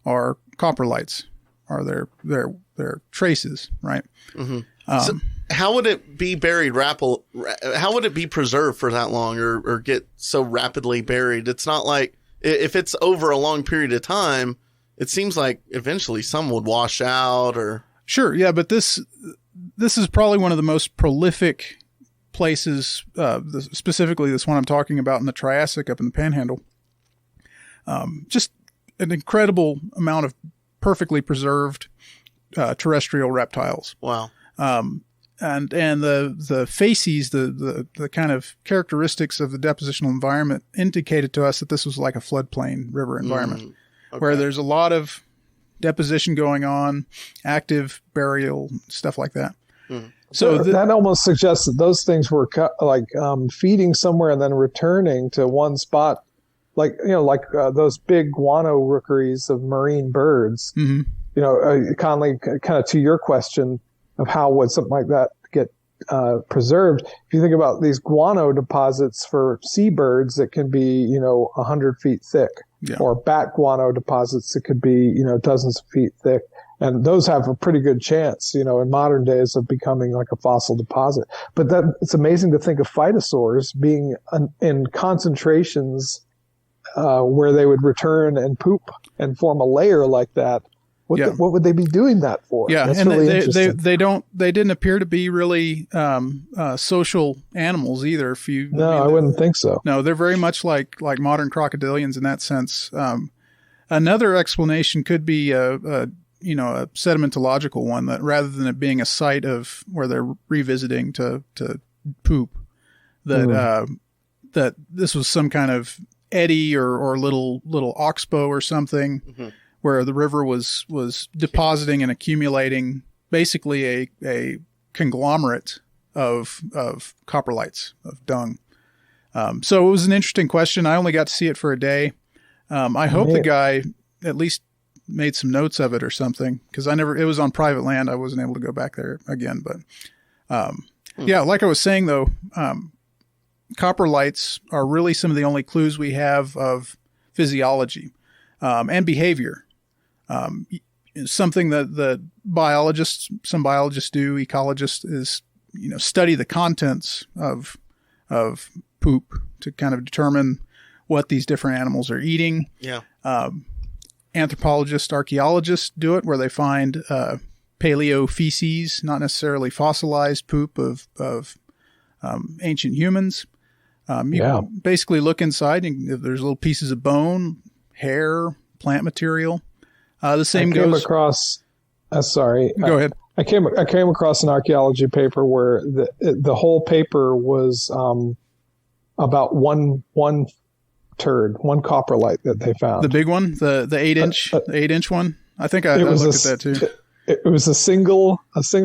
D: are coprolites, are their traces, right?
C: Mm-hmm. So how would it be buried how would it be preserved for that long or get so rapidly buried? It's not like if it's over a long period of time, it seems like eventually some would wash out or.
D: Sure. Yeah. But this is probably one of the most prolific places, specifically this one I'm talking about in the Triassic up in the Panhandle. Just an incredible amount of perfectly preserved terrestrial reptiles.
C: Wow.
D: And the facies, the kind of characteristics of the depositional environment indicated to us that this was like a floodplain river environment where there's a lot of deposition going on, active burial, stuff like that. So
E: that almost suggests that those things were feeding somewhere and then returning to one spot, like those big guano rookeries of marine birds. Mm-hmm. Conley, kind of to your question of how would something like that get preserved? If you think about these guano deposits for seabirds that can be 100 feet thick, or bat guano deposits that could be dozens of feet thick. And those have a pretty good chance, in modern days of becoming like a fossil deposit. But it's amazing to think of phytosaurs being in concentrations where they would return and poop and form a layer like that. What would they be doing that for?
D: Yeah,
E: That's
D: and
E: really
D: they
E: interesting.
D: they didn't appear to be really social animals either.
E: I wouldn't think so.
D: No, they're very much like modern crocodilians in that sense. Another explanation could be a sedimentological one, that rather than it being a site of where they're revisiting to poop, that that this was some kind of eddy or little oxbow or something, where the river was depositing and accumulating basically a conglomerate of coprolites, of dung. So it was an interesting question. I only got to see it for a day. I hope the guy at least made some notes of it or something, because it was on private land. I wasn't able to go back there again, but yeah, like I was saying though, coprolites are really some of the only clues we have of physiology, and behavior. Something that some biologists do, ecologists, is, study the contents of poop to kind of determine what these different animals are eating.
C: Yeah.
D: Anthropologists, archaeologists do it, where they find paleo feces, not necessarily fossilized poop of ancient humans. You basically look inside, and if there's little pieces of bone, hair, plant material. The same goes across.
E: Sorry.
D: Go ahead.
E: I came across an archaeology paper where the whole paper was about one turd, one coprolite that they found.
D: The big one, the 8-inch one. I think I looked at that too.
E: It was a single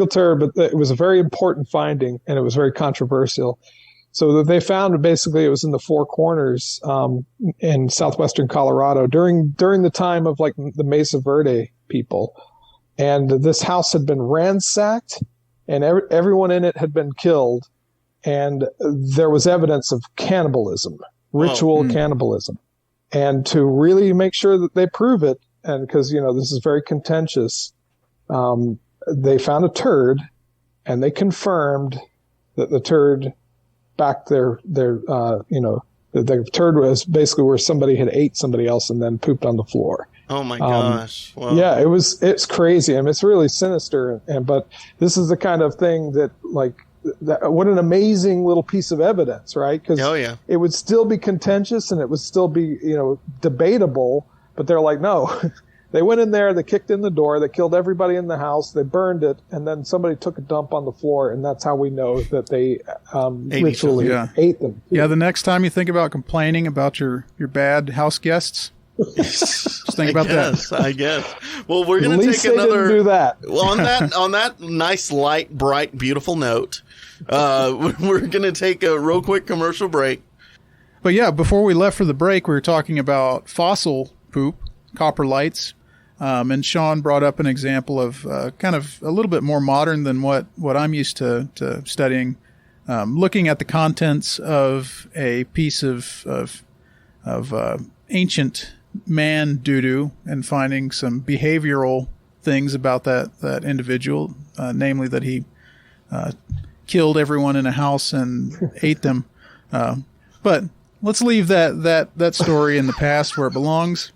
E: turd, but it was a very important finding, and it was very controversial. So that they found, basically it was in the Four Corners in southwestern Colorado during the time of like the Mesa Verde people. And this house had been ransacked, and everyone in it had been killed. And there was evidence of cannibalism, ritual cannibalism. And to really make sure that they prove it, and because, this is very contentious, they found a turd, and they confirmed that the turd backed the turd was basically where somebody had ate somebody else and then pooped on the floor.
C: Oh my gosh. Wow.
E: Yeah, it's crazy. I mean, it's really sinister. But this is the kind of thing that, what an amazing little piece of evidence, right? Because it would still be contentious and it would still be, debatable, but they're like, no. They went in there, they kicked in the door, they killed everybody in the house, they burned it, and then somebody took a dump on the floor, and that's how we know that they ritually ate them.
D: Yeah, the next time you think about complaining about your bad house guests, just think about that.
C: I guess. Well, we're going to take another.
E: Do that.
C: Well, on that nice, light, bright, beautiful note, we're going to take a real quick commercial break.
D: But yeah, before we left for the break, we were talking about fossil poop, coprolites. And Sean brought up an example of kind of a little bit more modern than what I'm used to studying, looking at the contents of a piece of ancient man doo-doo and finding some behavioral things about that individual, namely that he killed everyone in a house and ate them. But let's leave that story in the past where it belongs.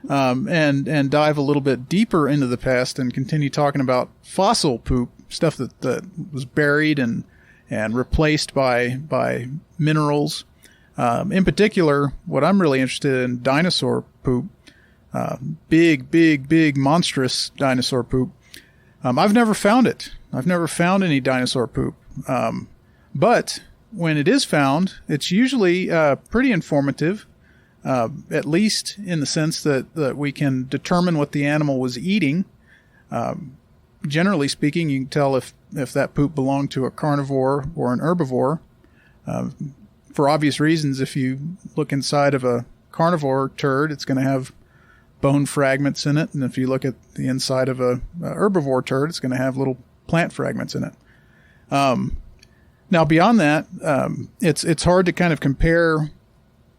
D: And dive a little bit deeper into the past and continue talking about fossil poop, stuff that was buried and replaced by minerals. In particular, what I'm really interested in, dinosaur poop, big, monstrous dinosaur poop. I've never found it. I've never found any dinosaur poop. But when it is found, it's usually pretty informative. At least in the sense that we can determine what the animal was eating. Generally speaking, you can tell if that poop belonged to a carnivore or an herbivore. For obvious reasons, if you look inside of a carnivore turd, it's going to have bone fragments in it. And if you look at the inside of a herbivore turd, it's going to have little plant fragments in it. Now, beyond that, it's hard to kind of compare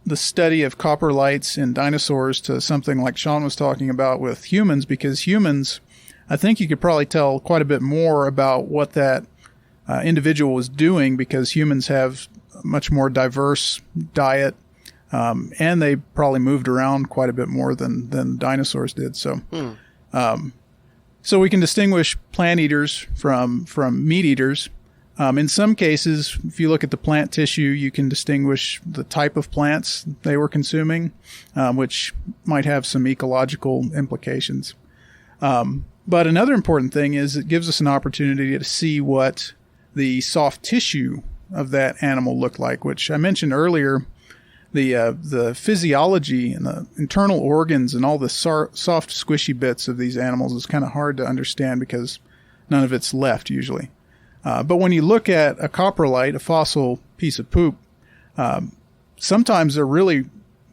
D: the study of coprolites in dinosaurs to something like Sean was talking about with humans, because humans, I think you could probably tell quite a bit more about what that individual was doing, because humans have a much more diverse diet, and they probably moved around quite a bit more than dinosaurs did. So, so we can distinguish plant eaters from meat eaters. In some cases, if you look at the plant tissue, you can distinguish the type of plants they were consuming, which might have some ecological implications. But another important thing is it gives us an opportunity to see what the soft tissue of that animal looked like, which I mentioned earlier. The physiology and the internal organs and all the soft, squishy bits of these animals is kind of hard to understand because none of it's left usually. But when you look at a coprolite, a fossil piece of poop, sometimes they're really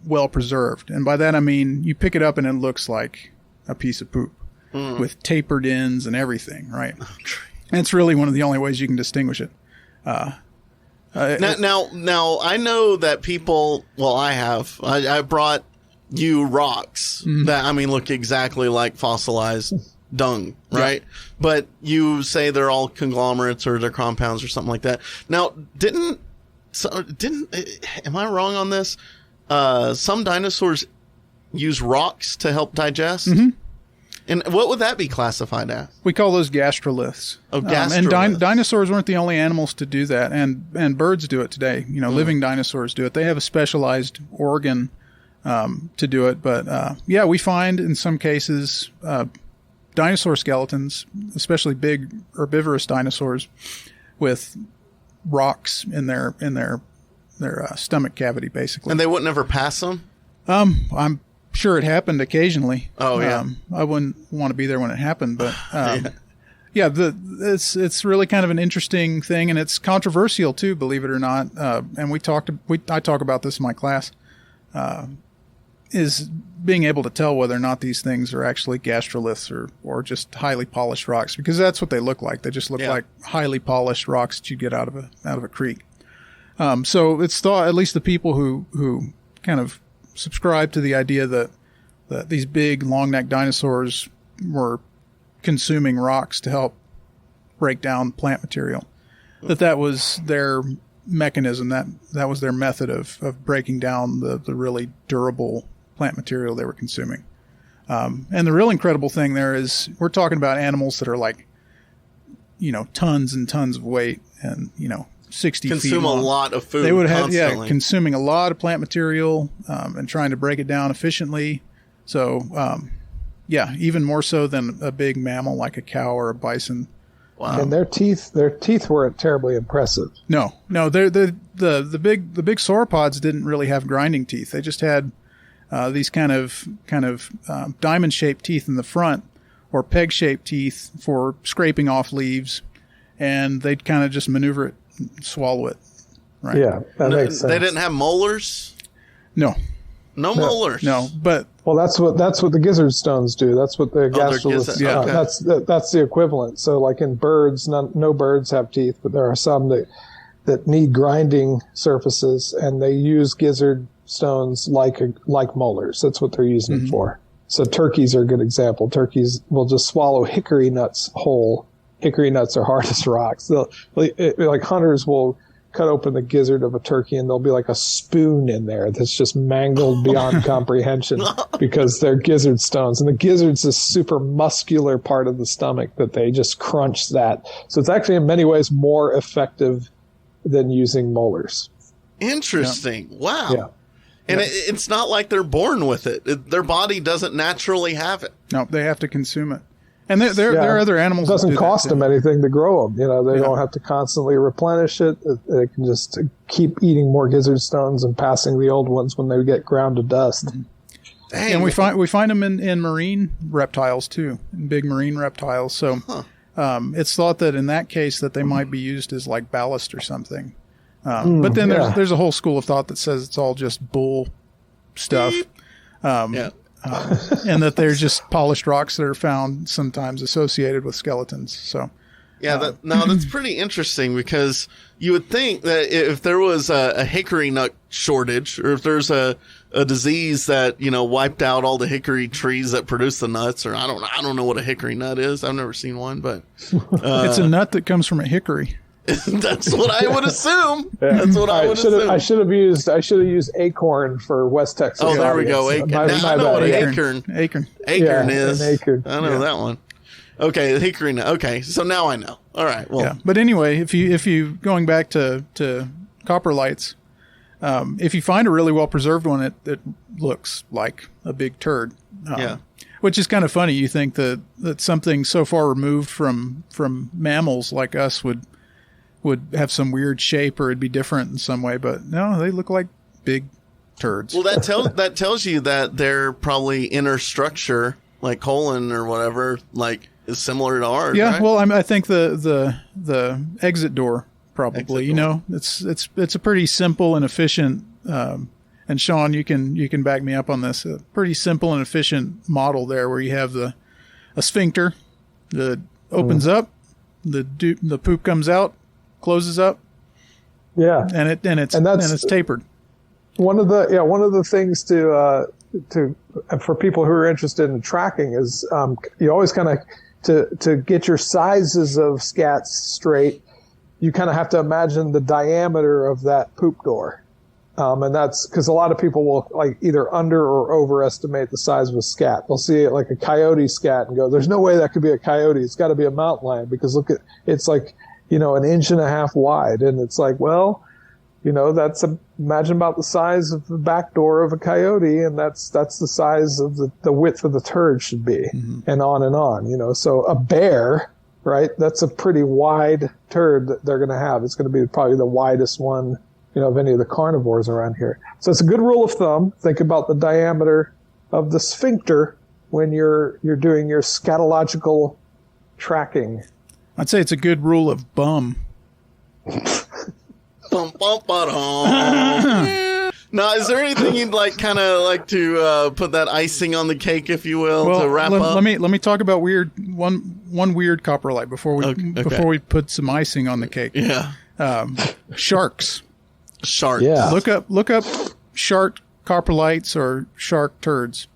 D: well preserved. And by that I mean you pick it up and it looks like a piece of poop with tapered ends and everything, right? And it's really one of the only ways you can distinguish it. Now,
C: I know that people. Well, I brought you rocks that look exactly like fossilized dung, right? Yeah. But you say they're all conglomerates or they're compounds or something like that. Now, am I wrong on this? Some dinosaurs use rocks to help digest. Mm-hmm. And what would that be classified as?
D: We call those gastroliths.
C: Oh, gastroliths.
D: And dinosaurs weren't the only animals to do that, and birds do it today. Living dinosaurs do it. They have a specialized organ to do it. But we find in some cases dinosaur skeletons, especially big herbivorous dinosaurs, with rocks in their stomach cavity, basically.
C: And they wouldn't ever pass them?
D: I'm sure it happened occasionally.
C: Oh yeah.
D: I wouldn't want to be there when it happened, but it's really kind of an interesting thing, and it's controversial too, believe it or not. And I talk about this in my class. Is being able to tell whether or not these things are actually gastroliths or just highly polished rocks, because that's what they look like. They just look like highly polished rocks that you get out of a creek. So it's thought, at least the people who kind of subscribe to the idea that these big long-necked dinosaurs were consuming rocks to help break down plant material, that was their mechanism, that was their method of breaking down the really durable plant material they were consuming. And the real incredible thing there is we're talking about animals that are like, tons and tons of weight and, 60 feet
C: consume
D: long.
C: A lot of food.
D: They would have,
C: constantly.
D: Consuming a lot of plant material and trying to break it down efficiently. So, even more so than a big mammal like a cow or a bison.
E: Wow. And their teeth weren't terribly impressive.
D: No, the big sauropods didn't really have grinding teeth. They just had these kind of diamond-shaped teeth in the front, or peg-shaped teeth for scraping off leaves, and they'd kind of just maneuver it, and swallow it. Right?
E: Yeah, that makes sense.
C: They didn't have molars?
D: No
C: molars.
D: No, but
E: that's what the gizzard stones do. That's what the gastroliths.
C: Yeah, okay.
E: That's the equivalent. So, like in birds, no birds have teeth, but there are some that need grinding surfaces, and they use gizzard stones like molars. That's what they're using it for. So turkeys are a good example. Turkeys will just swallow hickory nuts whole. Hickory nuts are hard as rocks. Like hunters will cut open the gizzard of a turkey, and there'll be like a spoon in there that's just mangled beyond comprehension because they're gizzard stones. And the gizzard's this super muscular part of the stomach that they just crunch that. So it's actually in many ways more effective than using molars.
C: Interesting. Yeah. Wow.
E: Yeah.
C: And it's not like they're born with it. Their body doesn't naturally have it.
D: No, they have to consume it. And there are other animals.
E: It doesn't cost them anything to grow them. They don't have to constantly replenish it. They can just keep eating more gizzard stones and passing the old ones when they get ground to dust.
C: Dang.
D: And we find them in marine reptiles too, in big marine reptiles. So it's thought that in that case that they might be used as like ballast or something. But then there's a whole school of thought that says it's all just bull stuff. And that they're just polished rocks that are found sometimes associated with skeletons. So,
C: that's pretty interesting, because you would think that if there was a hickory nut shortage, or if there's a disease that wiped out all the hickory trees that produce the nuts, or I don't know what a hickory nut is. I've never seen one, but
D: it's a nut that comes from a hickory.
C: That's what I would assume. That's what I would assume.
E: I should have used acorn for West Texas.
C: Oh, there we go. Acorn. I know what an acorn
D: Acorn
C: is.
E: An acorn.
C: I know that one. Okay, the hickory nut. Okay, so now I know. All right. Well,
D: Yeah, but anyway, if you going back to coprolites, if you find a really well preserved one, it looks like a big turd.
C: Yeah.
D: Which is kind of funny. You think that something so far removed from mammals like us would have some weird shape or it'd be different in some way, but no, they look like big turds.
C: well, that tells you that their probably inner structure, like colon or whatever, like is similar to ours.
D: Yeah,
C: right?
D: well, I think the exit door probably.
C: Exit door.
D: It's a pretty simple and efficient. And Sean, you can back me up on this. A pretty simple and efficient model there, where you have a sphincter that opens up, the poop comes out, closes up,
E: Yeah.
D: and it's tapered.
E: One of the things to for people who are interested in tracking is you always kind of to get your sizes of scats straight, you kind of have to imagine the diameter of that poop door. And that's because a lot of people will like either under or overestimate the size of a scat. They'll see it like a coyote scat and go, there's no way that could be a coyote. It's got to be a mountain lion because look at, it's like, 1.5 inches wide. And it's like, well, imagine about the size of the back door of a coyote. And that's the size of the width of the turd should be, and on. So a bear, right? That's a pretty wide turd that they're going to have. It's going to be probably the widest one, of any of the carnivores around here. So it's a good rule of thumb. Think about the diameter of the sphincter when you're doing your scatological tracking.
D: I'd say it's a good rule of bum.
C: Bum, bum, ba-dum. Now, is there anything you'd like to put that icing on the cake, if you will, to wrap up?
D: Let me talk about one weird coprolite before we put some icing on the cake.
C: Yeah.
D: Sharks.
C: Sharks.
E: Yeah.
D: Look up shark coprolites or shark turds.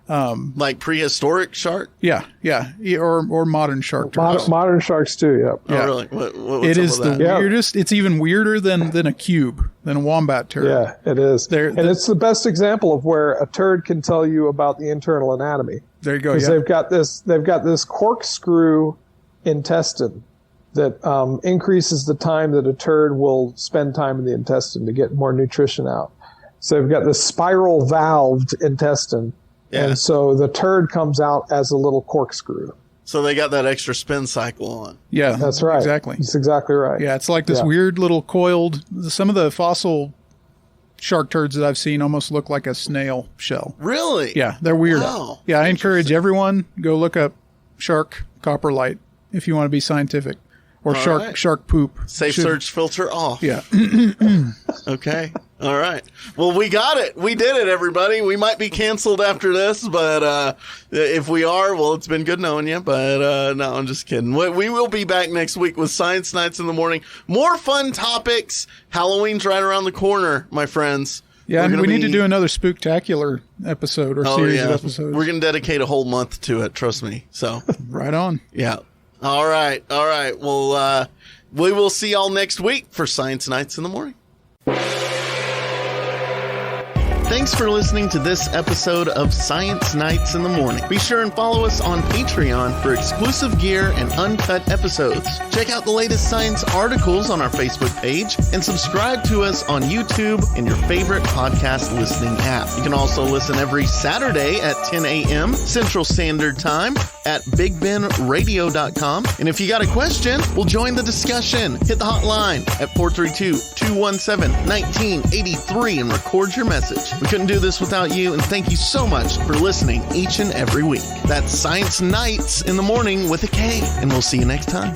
C: Like prehistoric shark?
D: Yeah, or modern shark turds.
E: Modern sharks too. Yep.
C: Oh,
D: Yeah.
C: really? What's
D: It
C: up
D: is
C: with
D: the
C: that?
D: weirdest. It's even weirder than a cube, than a wombat turd.
E: Yeah, it is. It's the best example of where a turd can tell you about the internal anatomy.
D: There you go.
E: Because
D: Yeah.
E: they've got this corkscrew intestine that increases the time that a turd will spend time in the intestine to get more nutrition out. So they've got this spiral valved intestine.
C: Yeah.
E: And so the turd comes out as a little corkscrew.
C: So they got that extra spin cycle on.
D: Yeah,
E: That's right.
D: Exactly.
E: That's exactly right.
D: Yeah, it's like this weird little coiled. Some of the fossil shark turds that I've seen almost look like a snail shell.
C: Really?
D: Yeah, they're weird.
C: Wow.
D: Yeah, I encourage everyone, go look up shark coprolite if you want to be scientific, or
C: All right.
D: shark poop.
C: Safe search filter off.
D: Yeah.
C: Okay. All right. Well, we got it. We did it, everybody. We might be canceled after this, but if we are, well, it's been good knowing you. But no, I'm just kidding. We will be back next week with Science Nights in the Morning. More fun topics. Halloween's right around the corner, my friends.
D: Yeah, and we need to do another spooktacular episode or series of episodes.
C: We're going to dedicate a whole month to it. Trust me. So
D: right on.
C: Yeah. All right. Well, we will see y'all next week for Science Nights in the Morning. Thanks for listening to this episode of Science Nights in the Morning. Be sure and follow us on Patreon for exclusive gear and uncut episodes. Check out the latest science articles on our Facebook page and subscribe to us on YouTube and your favorite podcast listening app. You can also listen every Saturday at 10 a.m. Central Standard Time at BigBenRadio.com. And if you got a question, we'll join the discussion. Hit the hotline at 432-217-1983 and record your message. We couldn't do this without you, and thank you so much for listening each and every week. That's Science Nights in the Morning with a K, and we'll see you next time.